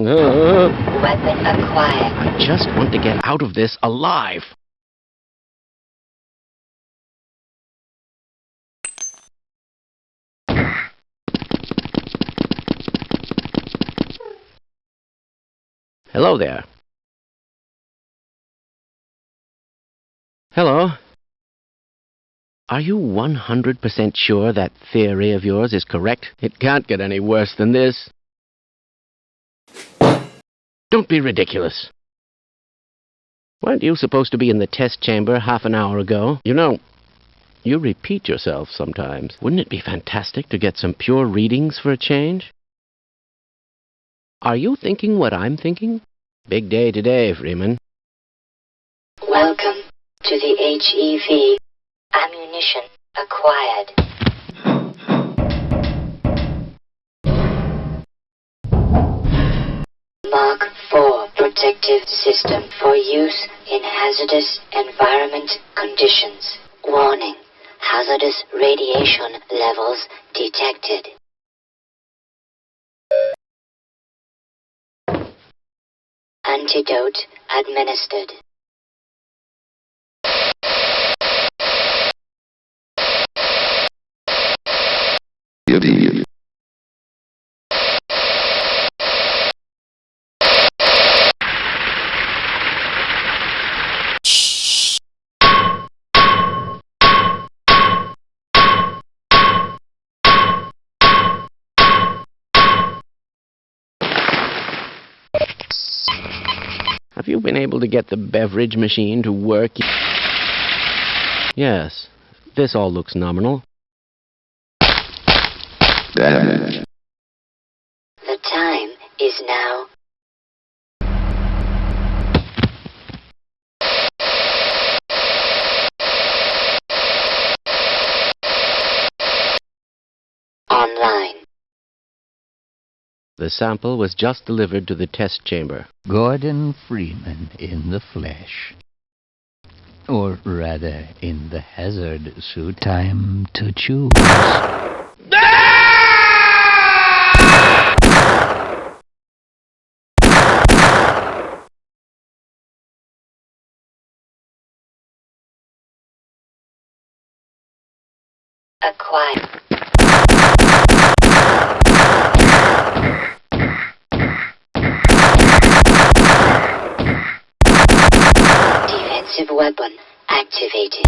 Weapon acquired. I just want to get out of this alive. Hello there. Hello. Are you 100% sure that theory of yours is correct? It can't get any worse than this. Don't be ridiculous. Weren't you supposed to be in the test chamber half an hour ago? You know, you repeat yourself sometimes. Wouldn't it be fantastic to get some pure readings for a change? Are you thinking what I'm thinking? Big day today, Freeman. Welcome to the HEV. Ammunition acquired. Mark IV protective system for use in hazardous environment conditions. Warning: hazardous radiation levels detected. Antidote administered. Have you been able to get the beverage machine to work? Yes, this all looks nominal. The time is now. Online. The sample was just delivered to the test chamber. Gordon Freeman in the flesh. Or rather, in the hazard suit. Time to choose. Acquired. Defensive weapon activated.